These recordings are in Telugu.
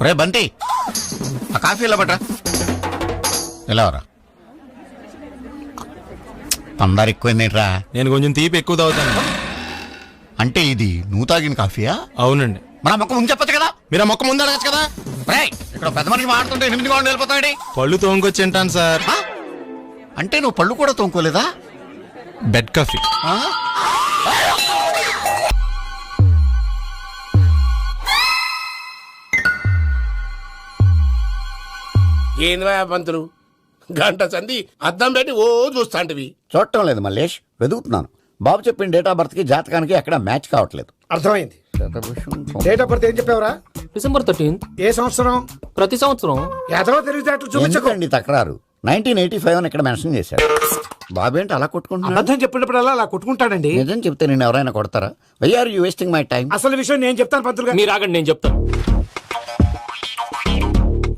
రే బంటి, ఆ కాఫీ ఇలా పట్రా. ఎలా రా, పందారు ఎక్కువైందేట్రా? నేను కొంచెం తీపి ఎక్కువ తాగుతాను. అంటే ఇది నువ్వు తాగిన కాఫీయా? అవునండి. మన మొక్క ముందు చెప్పచ్చు కదా. మీరు ఆ మొక్క ముందు అడగచ్చు కదా. ఇక్కడ పెద్ద మనిషి మాట్లాడుతుంటే 8 గంటలు వెళ్ళిపోతాడు. పళ్ళు తోముకొచ్చి తింటాను సార్. అంటే నువ్వు పళ్ళు కూడా తోముకోలేదా? Bed coffee. ఏంది పంతులు, గంట సంధి అద్దం పెట్టి ఓ చూస్తాంటివి. చూడటం లేదు మల్లేష్, వెతుకుతున్నాను. బాబు చెప్పిన డేట్ ఆఫ్ బర్త్ కి జాతకానికి ఎక్కడ మ్యాచ్ కావట్లేదు. అర్థమైంది. డేట్ ఆఫ్ బర్త్ ఏం చెప్పావురా? December 13th. ఏ సంవత్సరం? ప్రతి సంవత్సరం. ఎదవో తెలివితేటలు చూపించకండి. ఎందుకండి తక్రారు? 1985 అని ఇక్కడ మెన్షన్ చేశాడు. బాబు ఏంటి అలా కొట్టుకుంటున్నాడు? అబద్ధం చెప్పినప్పుడల్లా అలా కొట్టుకుంటాడండి. నిజం చెప్తే నేను ఎవరైనా కొడతారా? Why are you wasting my time? అసలు విషయం నేను చెప్తాను పంతులు గారు. మీరు ఆగండి, నేను చెప్తాను.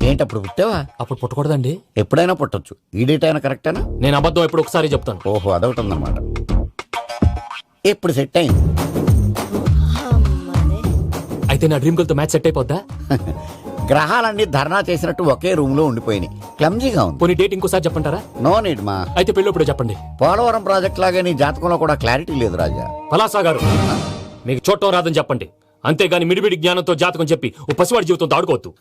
ఏంటి అప్పుడు పుట్టావా? అప్పుడు పుట్టకూడదండి. ఎప్పుడైనా పుట్టొచ్చు. ఈ డేట్ అయినా కరెక్టేనా? నేను అబద్ధం ఎప్పుడు ఒకసారి చెప్తాను. ఓహో, అదొకటి ఉందన్నమాట. ఇప్పుడు సెట్ అయింది. అయితే నా డ్రీమ్ గర్ల్ తో మ్యాచ్ సెట్ అయిపోద్దా? గ్రహాలన్నీ ధర్నా చేసినట్టు ఒకే రూమ్ లో ఉండిపోయినాయి. క్లమ్జీగా ఉంది. పోనీ డేట్ ఇంకోసారి చెప్పంటారా? నో నీడ్ మా. అయితే పెళ్ళప్పుడు చెప్పండి. పోలవరం ప్రాజెక్ట్ లాగే నీ జాతకంలో కూడా క్లారిటీ లేదు రాజా. పలాసా గారు, మీకు చూడటం రాదని చెప్పండి. అంతేగాని మిడిమిడి జ్ఞానంతో జాతకం చెప్పి ఓ పసివాడి జీవితంతో ఆడుకోవద్దు.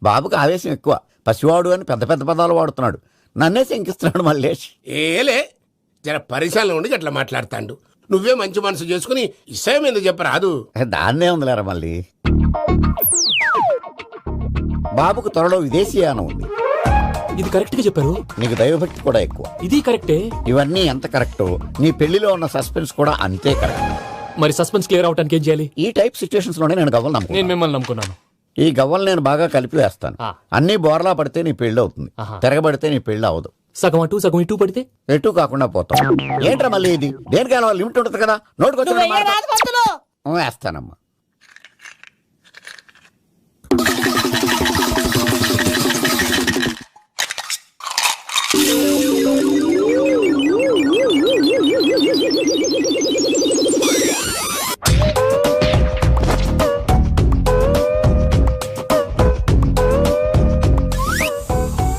బాబుకి ఆవేశం ఎక్కువ. పసివాడు అని పెద్ద పెద్ద పదాలు వాడుతున్నాడు. నన్నే శంకిస్తున్నాడు మల్లేష్. ఏలే జర పరిశాలలో ఉండి అట్లా మాట్లాడతాండు. నువ్వే మంచి మనసు చేసుకుని ఇష్టం ఎందుకు చెప్పరాదు? దాన్నే ఉందిలేరా మళ్ళీ. బాబుకు త్వరలో విదేశీయానం ఉంది. ఇది కరెక్ట్ గా చెప్పారు. నీకు దైవభక్తి కూడా ఎక్కువ. ఇది కరెక్టే. ఇవన్నీ ఎంత కరెక్టో నీ పెళ్లిలో ఉన్న సస్పెన్స్ కూడా అంతే కరెక్ట్. మరి సస్పెన్స్ క్లియర్ అవడానికి ఏం చేయాలి? ఈ టైప్ సిచ్యువేషన్స్ లోనే నేను గవ్వలు నేను నమ్ముకున్నాను. మిమ్మల్ని నమ్ముకున్నాను. ఈ గవ్వలు నేను బాగా కలిపి వేస్తాను. అన్ని బోర్లా పడితే నీ పెళ్లి అవుతుంది. తిరగబడితే నీ పెళ్లి అవదు. సగం అటు సగం ఇటు పడితే ఎటు కాకుండా పోతాం. ఏంట్రా మళ్ళీ ఇది? దేనికైనా లిమిట్ ఉంటుంది కదా. నోటుకొచ్చి వేస్తానమ్మా.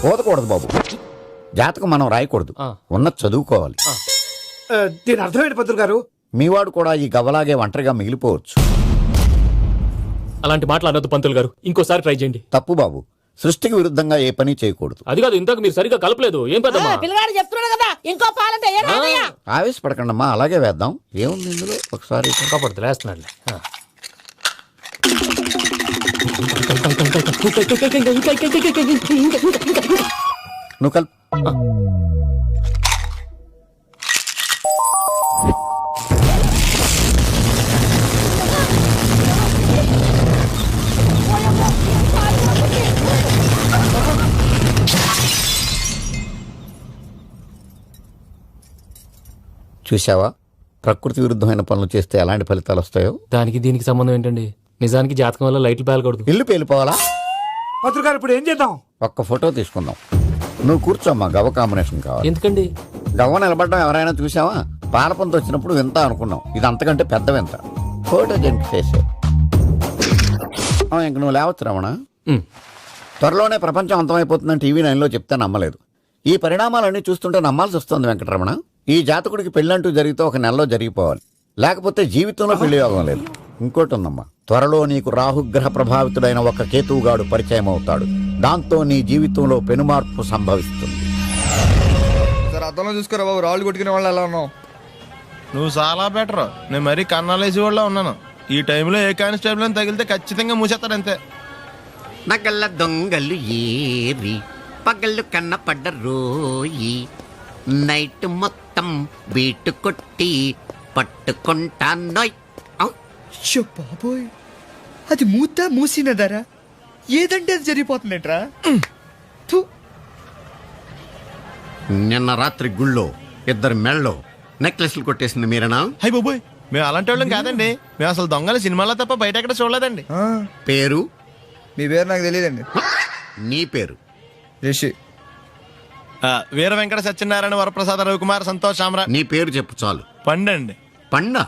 పోదకూడదు బాబు. జాతకం మనం రాయకూడదు, ఉన్నది చదువుకోవాలి. దీని అర్థమైంది పంతులు గారు. మీవాడు కూడా ఈ గవ్వలాగే ఒంటరిగా మిగిలిపోవచ్చు. అలాంటి మాటలు అనొద్దు పంతులు గారు. ఇంకోసారి ట్రై చేయండి. తప్పు బాబు. సృష్టికి విరుద్ధంగా ఏ పని చేయకూడదు. అది కాదు, ఇంతకు మీరు సరిగ్గా కలపలేదు. ఏం పెద్దమ్మా? పిల్లగాడు చెప్తున్నాడు కదా, ఇంకో పాలంటే ఆవేశపడకండమ్మా, అలాగే వేద్దాం. ఏముంది ఇందులో? ఒకసారి కాపాడుతు వేస్తున్నాడు. నువ్వు కల్. చూసావా, ప్రకృతి విరుద్ధమైన పనులు చేస్తే ఎలాంటి ఫలితాలు వస్తాయో. దానికి దీనికి సంబంధం ఏంటండి? నిజానికి జాతకం వల్ల లైట్లు పేలకూడదు. ఇల్లు పేలిపోవాలా? పంతులు గారు ఇప్పుడు ఏం చేద్దాం? ఒక్క ఫోటో తీసుకుందాం. నువ్వు కూర్చోమ్మా, గవ్వ కాంబినేషన్ కావాలి. ఎందుకండి? గవ్వ నిలబడడం ఎవరైనా చూసావా? పాలపంత వచ్చినప్పుడు వింత అనుకున్నాం, ఇది అంతకంటే పెద్ద వింత. ఫోటో జంక్ చేసే ఇంక నువ్వు లేవచ్చు రమణ. త్వరలోనే ప్రపంచం అంతమైపోతుందని టీవీ 9లో చెప్తే నమ్మలేదు. ఈ పరిణామాలన్నీ చూస్తుంటే నమ్మాల్సి వస్తుంది వెంకటరమణ. ఈ జాతకుడికి పెళ్ళంటూ జరిగితే ఒక నెలలో జరిగిపోవాలి, లేకపోతే జీవితంలో పెళ్లి యోగం లేదు. ఇంకోటి ఉందమ్మా, త్వరలో నీకు రాహుగ్రహ ప్రభావితుడైన ఒక కేతువుగాడు పరిచయం అవుతాడు. దాంతో నీ జీవితంలో పెనుమార్పు సంభవిస్తుంది. అర్థంలో చూసుకోరా బాబు, రాళ్ళు కొట్టుకునే వాళ్ళు ఎలా ఉన్నావు? నువ్వు చాలా బెటర్. నేను మరీ కన్నాలేసి వాళ్ళ ఉన్నాను. ఈ టైంలో ఏ కానిస్టేబుల్ అని తగిలితే ఖచ్చితంగా మూసేస్తాడు అంతే. నగల్ల దొంగలు ఏరి పగళ్ళు కన్న పడ్డ రోయి, నైట్ మొత్తం బీటు కొట్టి పట్టుకుంటానోయ్. బాబోయ్, అది మూసినదరా? ఏదంటే అది జరిగిపోతుందేట్రా? నిన్న రాత్రి గుళ్ళో ఇద్దరు మెళ్ళలో నెక్లెస్లు కొట్టేసింది మీరేనా? హై బాబోయ్, మేము అలాంటి వాళ్ళం కాదండి. మేము అసలు దొంగలు సినిమాలో తప్ప బయట ఎక్కడ చూడలేదండి. పేరు? మీ పేరు నాకు తెలియదండి. నీ పేరు? రిషి. వీర వెంకట సత్యనారాయణ వరప్రసాద రవికుమార్ సంతోష్ సామ్రా. నీ పేరు చెప్పు చాలు. పండండి. పండా?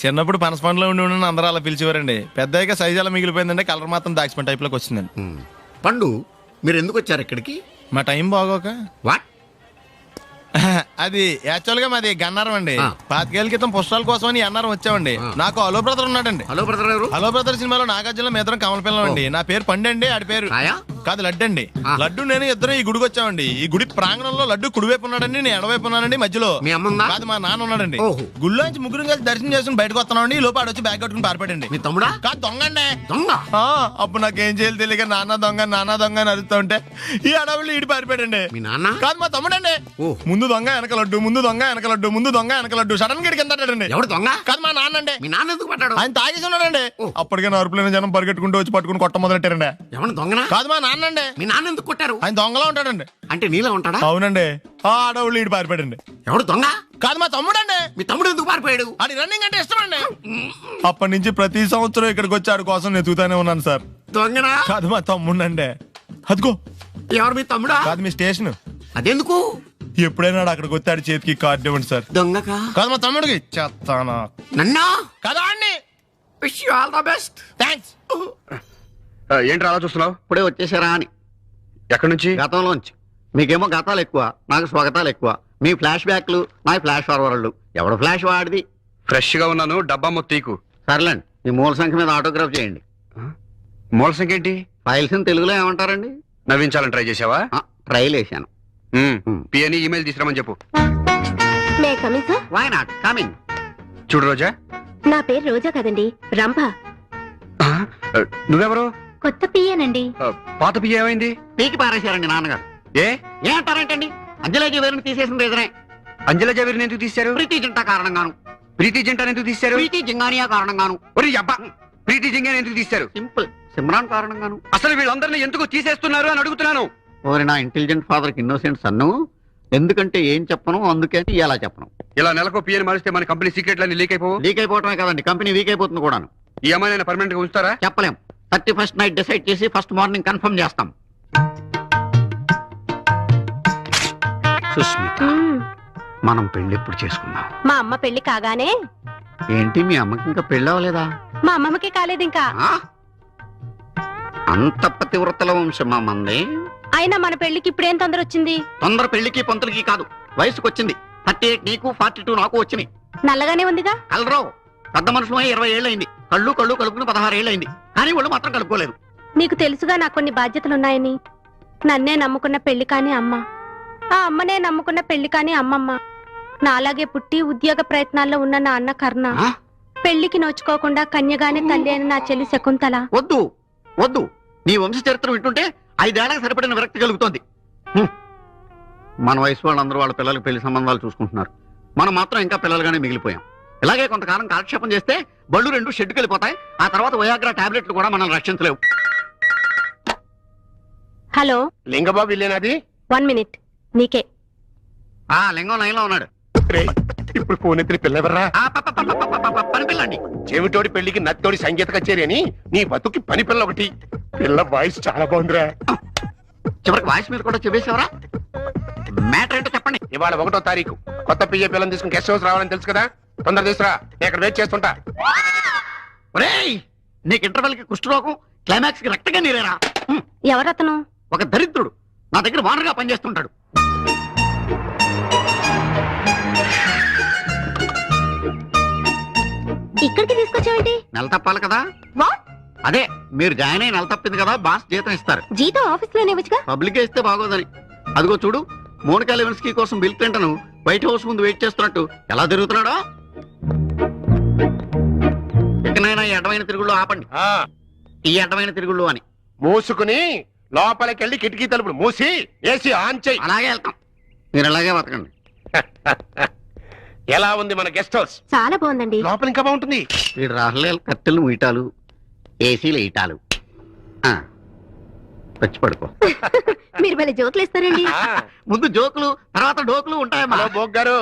చిన్నప్పుడు పనసపండులో ఉండి అందరూ అలా పిలిచేవారండి. పెద్దగా సైజ్ అలా మిగిలిపోయిందంటే కలర్ మాత్రం దాచిపోయిన టైప్ లోకి వచ్చిందండి. పండు మీరు ఎందుకు వచ్చారు ఇక్కడికి? మా టైం బాగోక. వాట్? అది యాక్చువల్ గా మాది గన్నారం అండి. ఆ. 25 ఏళ్ల క్రితం పుష్పాల కోసం అని అన్నారం వచ్చామండి. నాకు హలో బ్రదర్ ఉన్నాడండి. హలో బ్రదర్ ఎవరు? హలో బ్రదర్ సినిమాలో నాగార్జున మేదరం కమల పిల్లం అండి. నా పేరు పండు అండి, ఆడి పేరు రాయా? కాదు లడ్డు అండి. ఆ. లడ్డు నేను ఇద్దరు ఈ గుడికి వచ్చామండి. ఈ గుడి ప్రాంగణంలో లడ్డు కుడివైపు ఉన్నాడండి, నేను ఎడవైపు ఉన్నానండి. మధ్యలో మీ అమ్మ ఉందా? కాదు మా నాన్న ఉన్నాడండి. ఓహో. గుళ్ళో నుంచి ముగ్గురు కలిసి దర్శనం చేసుకుని బయటకు వస్తున్నామండి. ఈ లోపు ఆడొచ్చి బ్యాగ్ కట్టుకుని పారిపోయాడండి. మీ తమ్ముడా? కాదు దొంగ అండి. దొంగ? ఆ, అప్పుడు నాకేం చేయాలి తెలియక నాన్న దొంగ అని అరుస్తూ ఉంటే ఈ అడవులు ఈడి పారిపోయాడండి. మీ నాన్న? కాదు మా తమ్ముడండి. ఓ. ముందు దొంగ వెనక లడ్డు, ముందు దొంగ వెనక లడ్డు, ముందు దొంగ వెనక లడ్డు. సడన్ గా కింద పడ్డాడండి. ఎవడు దొంగ? కాదు మా నాన్న అండి. మీ నాన్న ఎందుకు పడ్డాడు? ఆయన తాగేసి ఉన్నాడండి. ఓ. అప్పటికే అరుపులైన జనం పరిగెట్టుకుంటూ వచ్చి పట్టుకుని కొట్ట మొదలెట్టారండి. ఎవడు దొంగనా? కాదు మా నాన్న అండి. మీ నాన్న ఎందుకు కొట్టారు? ఆయన దొంగలా ఉంటాడండి. అంటే నీలా ఉంటాడా? అవునండి. ఆ అడవులు ఈడి పారిపోయాడండి. ఎవడు దొంగ? కాదు మా తమ్ముడండి. మీ తమ్ముడు ఎందుకు పారిపోయాడు? అది రన్నింగ్ అంటే ఇష్టం అండి. అప్పటి నుంచి ప్రతి సంవత్సరం ఇక్కడికి వచ్చి ఆడి కోసం వెతుకుతానే ఉన్నాను సార్. దొంగనా? కాదు మా తమ్ముడండి. అదిగో. ఎవరు మీ తమ్ముడా? కాదు మీ స్టేషన్. అదెందుకు? ఎప్పుడైనా అక్కడికి వచ్చి ఆడి చేతికి కార్డు ఇవ్వండి సార్. దొంగకా? కాదు మా తమ్ముడికి చెత్తానా. నన్నా? కదా అండి. Wish you all the best. Thanks. ఏంటి అలా చూస్తున్నావు? ఇప్పుడే వచ్చేసారా అని. ఎక్కడి నుంచి? గతంలోంచి. మీకేమో గతాలు ఎక్కువ, నాకు స్వాగతాలు ఎక్కువ. మీ ఫ్లాష్ బ్యాక్లు, నా ఫ్లాష్ ఫార్వర్డ్లు. ఎవడు ఫ్లాష్ వాడిది? ఫ్రెష్ గా ఉన్నాను. డబ్బా మొత్తీకు. సర్లేండి, ఈ మూల సంఖ్య మీద ఆటోగ్రాఫ్ చేయండి. మూల సంఖ్య ఏంటి? ఫైల్స్ తెలుగులో ఏమంటారండి? నవ్వించాలని ట్రై చేసావా? ట్రైల్ వేసాను. పిఎని ఈమెయిల్ తీసుకురామని చెప్పు. May coming sir? Why not coming. చూడు రోజా. నా పేరు రోజా కదండి, రంభ. నువ్వెవరు? కొత్త పియ్యనండి. పాత పియ్య ఏమైంది? పీకి పారేశారండి నాన్నగారు. ఏ అంటారేంటండి? అంజలేజీ వేరుని తీసేసింది ఎదురే. అంజల జవేరిని ఎందుకు తీశారు? ప్రీతి జింటా కారణంగాను. ప్రీతి జంటని ఎందుకు తీశారు? ప్రీతి జింగానియా కారణంగాను. ఒరి అబ్బా, ప్రీతి జింగాని ఎందుకు తీశారు? సింపుల్, సిమ్రాన్ కారణంగాను. అసలు వీళ్ళందరినీ ఎందుకు తీసేస్తున్నారు అని అడుగుతున్నాను. ఓరి నా ఇంటెలిజెంట్ ఫాదర్ కి ఇన్నోసెంట్ సన్ను. ఎందుకంటే ఏం చెప్పను, అందుకే ఎలా చెప్పను. ఇలా నెలకు పిఎని మారిస్తే మన కంపెనీ సీక్రెట్లన్నీ లీక్ అయిపోవు. లీక్ అయిపోవటమే కదండి, కంపెనీ వీక్ అయిపోతుంది కూడాను. ఈ అమ్మాయిని పర్మనెంట్ గా ఉంచుతారా? చెప్పలేం. 31st నైట్ డిసైడ్ చేసి ఫస్ట్ మార్నింగ్ కన్ఫర్మ్ చేస్తాం. సుస్మిత, మనం పెళ్లి ఎప్పుడు చేసుకుందాం? మా అమ్మ పెళ్లి కాగానే. ఏంటి మీ అమ్మకి ఇంకా పెళ్లి అవ్వలేదా? మా అమ్మమ్మకి కాలేదు ఇంకా. ఆ? అంత పతివ్రతల వంశమా మంది? అయినా మన పెళ్లికి ఇప్పుడేం తొందర వచ్చింది? తొందర పెళ్లికి పంతులకి కాదు, వయసుకు వచ్చింది. 38 నీకు, 42 నాకు వచ్చినాయి. నల్లగానే ఉందిగా. కలరావు పెద్ద మనుషులు 20 ఏళ్ళైంది. కళ్ళు కలుపుకుని 16 ఏళ్ళైంది. కానీ వాళ్ళు మాత్రం కలుపుకోలేదు. నీకు తెలుసుగా నాకు కొన్ని బాధ్యతలున్నాయని. నన్నే నమ్ముకున్న పెళ్లి కాని అమ్మ, ఆ అమ్మనే నమ్ముకున్న పెళ్లి కాని అమ్మమ్మ, నాలాగే పుట్టి ఉద్యోగ ప్రయత్నాల్లో ఉన్న నా అన్న కర్ణ, ఆ? పెళ్లికి నోచుకోకుండా కన్యగానే తల్లి అని నా చెల్లి శకుంతల. వద్దు వద్దు, నీ వంశ చరిత్ర వింటుంటే 5 ఏళ్లకు సరిపడిన విరక్తి కలుగుతోంది. మన వయసు వాళ్ళందరూ వాళ్ళ పిల్లలకి పెళ్లి సంబంధాలు చూసుకుంటున్నారు. మనం మాత్రం ఇంకా పిల్లలుగానే మిగిలిపోయాం. ఇలాగే కొంతకాలం కాలక్షేపం చేస్తే బళ్ళు 2 షెడ్డుకి వెళ్ళిపోతాయి. ఆ తర్వాత వయాగ్రా టాబ్లెట్లు కూడా మనల్ని రక్షించలేవు. హలో, లింగబాబు ఇల్లేనాది? 1 మినిట్. నీకే. ఆ లింగం లైన్లో ఉన్నాడు. ఇప్పుడు ఫోన్ ఎత్తిన పిల్లెవర్రా? పని పిల్లండి. చెవిటోడి పెళ్లికి నత్తోడి సంగీత కచేరీ అని నీ బతుకి పని పిల్ల ఒకటి. పిల్ల వాయిస్ చాలా బాగుందిరా. చివరికి వాయిస్ మీద కూడా చెప్పేసేవరా? మ్యాటర్ ఏంటో చెప్పండి. ఇవాళ 1వ తారీఖు. కొత్త పియ్య పిల్లని తీసుకుని గెస్ట్ హౌస్ రావాలని తెలుసు కదా. తొందర తీసుకురా, నేను ఇక్కడ వెయిట్ చేస్తుంటా. ఒరేయ్, నీకు ఇంటర్వెల్ కి కుష్ఠరోగం, క్లైమాక్స్ కి రక్తగా నీరేరా. ఎవరతను? ఒక దరిద్రుడు నా దగ్గర వానరుగా పనిచేస్తుంటాడు. ఇక్కడికి తీసుకొచ్చావేంటి? నెల తప్పాలి కదా. వాట్? అదే మీరు జాయిన్ అయి నెల తప్పింది కదా, బాస్ జీతం ఇస్తారు. జీతం ఆఫీస్ లోనే ఇవ్వచ్చుగా. పబ్లిక్ ఇస్తే బాగోదని. అదిగో చూడు, మోనికా లెవిన్స్కీ కోసం బిల్ క్లింటన్ వైట్ హౌస్ ముందు వెయిట్ చేస్తున్నట్టు ఎలా తిరుగుతున్నాడో. ఎక్కడైనా ఈ అడ్డమైన తిరుగుళ్ళు ఆపండి. ఈ అడ్డమైన తిరుగుళ్ళు అని మూసుకుని లోపలికెళ్ళి కిటికీ తలుపులు మూసి ఏసీ ఆన్ చేయి. అలాగే వెళ్తాం. మీరు అలాగే బతకండి. ఎలా ఉంది మన గెస్ట్ హౌస్? చాలా బాగుందండి. లోపల ఇంకా బాగుంటుంది. వీడు రాహుల్ కట్టెలు ముయిటాలు, ఏసీలు ఇటాలు. వచ్చి పడుకో. మీరు భలే జోకులు ఇస్తారండి. ముందు జోకులు, తర్వాత డోకులు ఉంటాయమ్మా. హలో బోగ్ గారు,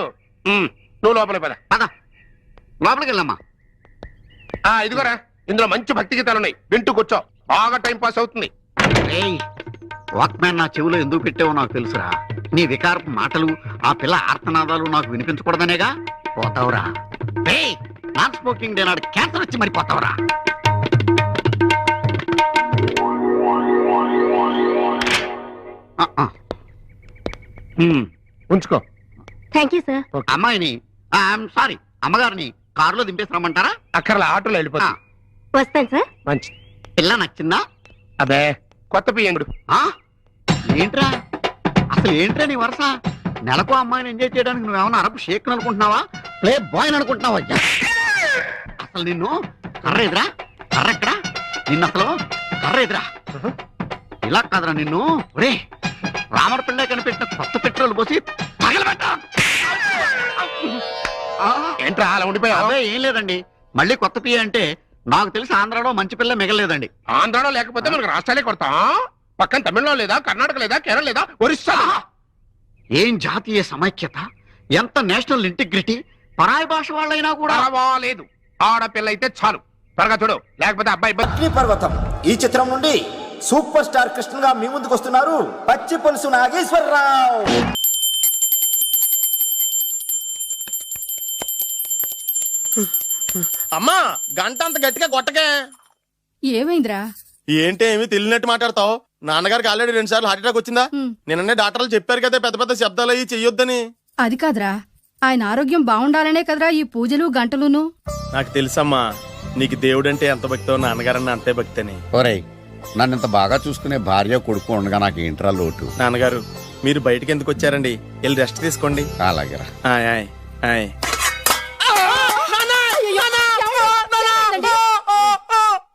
నువ్వు లోపలికి పద. పద, లోపలికి వెళ్ళమ్మా. ఇదిగోరా, ఇందులో మంచి భక్తి గీతాలు ఉన్నాయి, వింటూ కూర్చో. బాగా టైం పాస్ అవుతుంది. వాక్మ్యాన్ నా చెవిలో ఎందుకు పెట్టావో నాకు తెలుసురా. నీ వికారపు మాటలు, ఆ పిల్ల ఆర్తనాదాలు నాకు వినిపించకూడదనేగా. పోతావురా. నాన్ స్మోకింగ్ డే నాడు క్యాన్సర్ వచ్చి మరిపోతావరా. ఉంచుకో. Thank you sir. అమ్మాయిని ఐఎమ్ సారీ అమ్మగారిని కారులో దింపేసి రమ్మంటారా? అక్కర్లా, ఆటోలో వెళ్ళిపోతా. వస్తాను సార్. మంచి. పిల్ల నచ్చిందా? అదే కొత్త పియ్యంగుడు. ఆ? ఏంట్రా అసలు ఏంట్రా నీ వరుస? నెలకు అమ్మాయిని ఎంజాయ్ చేయడానికి నువ్వేమన్నా అరబ్ షేక్ అనుకుంటున్నావా, ప్లే బాయ్ అనుకుంటున్నావా? అసలు నిన్ను కర్ర ఎదురా, కర్ర ఎక్కడా? నిన్ను అసలు కర్ర ఎదురా, ఇలా కాదురా నిన్ను. ఒరే రామర్ పిల్ల కనిపెట్టిన కొత్త పెట్రోల్ పోసి తగలబెట్టా. ఏంట్రా అలా ఉండిపోయావు? అదే ఏం లేదండి, మళ్ళీ కొత్త పియ్య అంటే నాకు తెలిసి ఆంధ్రాలో మంచి పిల్ల మిగలేదండి. ఆంధ్రాలో లేకపోతే మనకు రాష్ట్రాలే కొడతాం. పక్కన తమిళనాడు లేదా, కర్ణాటక లేదా, కేరళ లేదా, ఒరిస్సా లేదా? ఏం జాతీయ సమైక్యత, ఎంత నేషనల్ ఇంటిగ్రిటీ. పరాయి భాష వాళ్ళైనా కూడా పర్వాలేదు, ఆడపిల్ల అయితే చాలు. త్వరగా చూడు, లేకపోతే అబ్బాయి అగ్నిపర్వతం ఈ చిత్రం నుండి సూపర్ స్టార్ కృష్ణగా మీ ముందుకు వస్తున్నారు పచ్చి పులుసు నాగేశ్వరరావు. అమ్మా గంట అంత గట్టిగా కొట్టకే. ఏమైందిరా? ఏంటి ఏమి తెలియనట్టు మాట్లాడతావు? నాన్నగారికి ఆల్రెడీ 2 సార్లు హార్ట్ అటాక్ వచ్చిందా? నిన్ననే డాక్టర్లు చెప్పారు కదా పెద్ద పెద్ద శబ్దాలు అయ్యి చెయ్యొద్దని. అది కాదురా, ఆయన ఆరోగ్యం బాగుండాలనే కదరా ఈ పూజలు గంటలును. నాకు తెలుసమ్మా, నీకు దేవుడంటే ఎంత భక్తో నాన్నగారన్న అంతే భక్తని. ఒరేయ్ నన్ను ఇంత బాగా చూసుకునే భార్య కొడుకు ఉండగా నాకు ఏంట్రా లోటు? నాన్నగారు మీరు బయటికి ఎందుకు వచ్చారండి? వెళ్ళి రెస్ట్ తీసుకోండి. అలాగేరా. ఆయ్ ఆయ్ ఆయ్.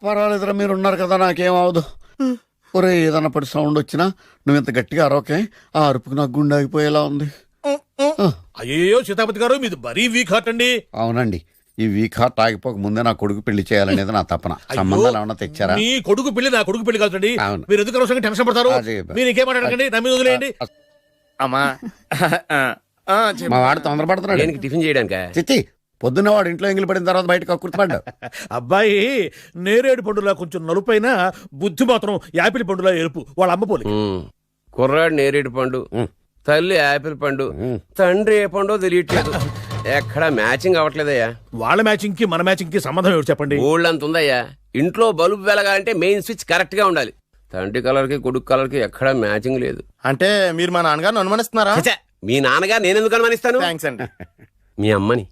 పర్వాలేదురా, మీరు ఉన్నారు కదా, నాకేం అవదు. ఒరే ఏదన్నా పడి సౌండ్ వచ్చినా నువ్వు ఇంత గట్టిగా అరవకే, ఆ అరుపుకి నాకు గుండె ఆగిపోయేలా ఉంది. అయ్యో సీతాపతి గారు మీది మరీ వీక్ హార్ట్ అండి. అవునండి, ఈ వీక్ హార్ట్ ఆగిపోక ముందే నా కొడుకు పెళ్లి చేయాలనేది నా తపన. సంబంధాలు ఏమన్నా తెచ్చారా? మీ కొడుకు పెళ్లి నా కొడుకు పెళ్లి కాదండి. అవును. మీరు ఎందుకు అనవసరంగా టెన్షన్ పడతారు? అదే. మీరు ఇంకేం మాట్లాడకండి, నా మీద వదిలేయండి. అమ్మా మా వాడు తొందరపడుతున్నాడు టిఫిన్ చేయడానికా? చిచ్చి, పొద్దున్న వాడు ఇంట్లో ఎంగిలి పడిన తర్వాత బయటకు కక్కుర్తిపడ్డాడు. అబ్బాయి నేరేడు పండులా కొంచెం నలుపైన, బుద్ధి మాత్రం యాపిల్ పండులా ఎరుపు. వాళ్ళ అమ్మ పోలి. కుర్రాడు నేరేడు పండు, తల్లి యాపిల్ పండు, తండ్రి ఏ పండో తెలియట్లేదు. ఎక్కడ మ్యాచింగ్ అవ్వట్లేదయ్యా. వాళ్ళ మ్యాచింగ్ కి మన మ్యాచింగ్ కి సంబంధం ఏమిటి చెప్పండి? ఊళ్ళంత ఉందయ్యా. ఇంట్లో బల్బు వెలగాలంటే మెయిన్ స్విచ్ కరెక్ట్ గా ఉండాలి. తండ్రి కలర్ కి కొడుకు కలర్ కి ఎక్కడా మ్యాచింగ్ లేదు. అంటే మీరు మా నాన్నగారిని అనుమానిస్తున్నారా? ఛే, మీ నాన్నగారు నేనెందుకు అనుమానిస్తాను? థ్యాంక్స్ అండి. మీ అమ్మని.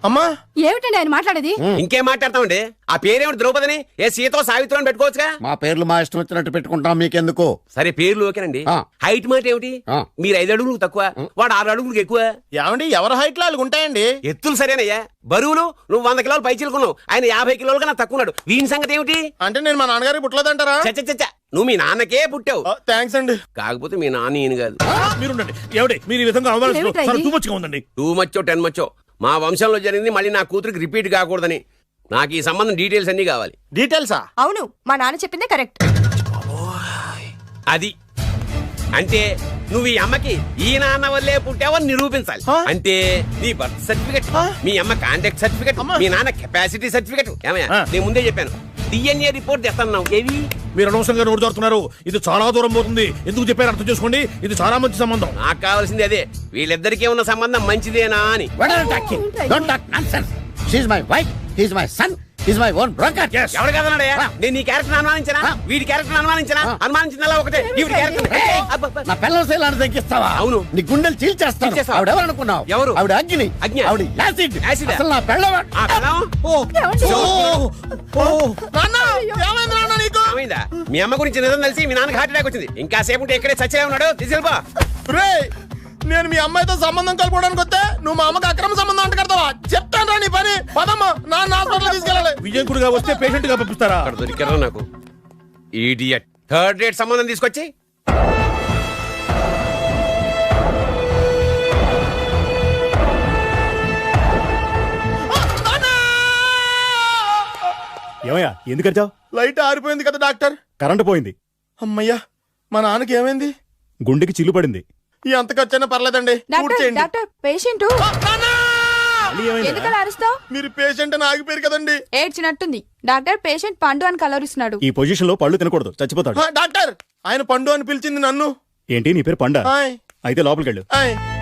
అమ్మా ఏమిటండి ఆయన మాట్లాడేది? ఇంకేం మాట్లాడతామండి? ఆ పేరేమిటి? ద్రౌపదిని ఏ సీతో సావిత్రి అని పెట్టుకోవచ్చుగా. మా పేర్లు మా ఇష్టం వచ్చినట్టు పెట్టుకుంటాం, మీకెందుకు? సరే పేర్లు ఓకేనండి. ఆ. హైట్ మాట ఏమిటి? ఆ. మీరు 5 అడుగులు తక్కువ, వాడు 6 అడుగులకు ఎక్కువ. ఏమండి ఎవరి హైట్ లో వాళ్ళకి ఉంటాయండి. ఎత్తులు సరేనయ్యా. బరువులు నువ్వు 100 కిలోలు పై చిలుకున్నావు, ఆయన 50 కిలోలు కన్నా తక్కువ ఉన్నాడు. వీని సంగతి ఏమిటి? అంటే నేను మా నాన్నగారికి పుట్టలేదంటారా? చచ్చ నువ్వు మీ నాన్నకే పుట్టావు. థ్యాంక్స్ అండి. కాకపోతే మీ నాన్న ఈయన కాదు. మీరుండండి. ఏమిటి మీరు ఈ విధంగా అవమానిస్తున్నారు? టూ మచ్గా ఉందండి. 2 మచ్చో 10 మచ్చో మా వంశంలో జరిగింది మళ్ళీ నా కూతురికి రిపీట్ కాకూడదని నాకు ఈ సంబంధం డీటెయిల్స్ అన్ని కావాలి. డీటెయిల్సా? అవును, మా నాన్న చెప్పిందే కరెక్ట్. అది అంటే నువ్వు ఈ అమ్మకి ఈ నాన్న వల్లే పుట్టావని నిరూపించాలి. అంటే నీ బర్త్ సర్టిఫికెట్, మీ అమ్మ కాంటాక్ట్ సర్టిఫికెట్, మీ నాన్న కెపాసిటీ సర్టిఫికెట్. ఏమయ్యా నేను ముందే చెప్పాను, DNA రిపోర్ట్ తెస్తాను. ఏవి మీరు అనవసరంగా నోరు జారుతున్నారు. ఇది చాలా దూరం పోతుంది. ఎందుకు చెప్పారు అర్థం చేసుకోండి. ఇది చాలా మంచి సంబంధం. నాకు కావాల్సింది అదే, వీళ్ళిద్దరికీ ఉన్న సంబంధం మంచిదేనా అని. ఎవరు కదన్నాడయ్యా? నేను నీ క్యారెక్టర్ అనుమానించనా? వీడి క్యారెక్టర్ అనుమానించనా? అనుమానించిందల్లా ఒకటే, వీడి క్యారెక్టర్. నా పిల్లల శైలాన్ని తగ్గిస్తావా? అవును. నీ గుండెలు చీల్చేస్తాను. చీల్చేస్తావా? ఆవిడ ఎవరు అనుకున్నావు? ఎవరు? ఆవిడ అగ్ని. అగ్ని? ఆవిడ యాసిడ్. యాసిడ్? అసలు నా పిల్లవ ఆ పిల్లం? ఏమైందా? మీ అమ్మ గురించి నిజం తెలిసి మీ నాన్నకి హార్ట్ అటాక్ వచ్చింది. ఇంకా సేపు ఉంటే ఇక్కడే చచ్చే ఉన్నాడు. తీసుకెళ్ళిపో. నేను మీ అమ్మాయితో సంబంధం కలుపుకోవడానికి వస్తే నువ్వు మా అమ్మకి అక్రమ సంబంధం అంట కడతావా? చెప్తాను రా నీ పని. పదమ్మా, నాన్న హాస్పిటల్ తీసుకెళ్ళాలి. విజయకుడిగా వస్తే పేషెంట్ గా పంపిస్తారా? అక్కడ దొరికారా నాకు ఈడియట్. 3rd రేట్ సంబంధం తీసుకొచ్చి ఏమయ్యా ఎందుకు వచ్చావు? లైట్ ఆరిపోయింది కదా డాక్టర్. కరెంటు పోయింది. అమ్మయ్యా, మా నాన్నకి ఏమైంది? గుండెకి చిల్లు పడింది. ఎంత ఖర్చైనా పర్లేదండి. పూర్తి చేయండి. డాక్టర్ పేషెంట్ ఎందుకలా అరుస్తావు? మీరు పేషెంట్ అని ఆగిపోయారు కదండి. ఏడ్చినట్టుంది. డాక్టర్ పేషెంట్ పండు అని కలవరిస్తున్నాడు. ఈ పొజిషన్ లో పళ్ళు తినకూడదు, చచ్చిపోతాడు. డాక్టర్ ఆయన పండు అని పిలిచింది నన్ను. ఏంటి నీ పేరు పండా? ఆయ్. అయితే లోపలికి వెళ్ళు. ఆయ్.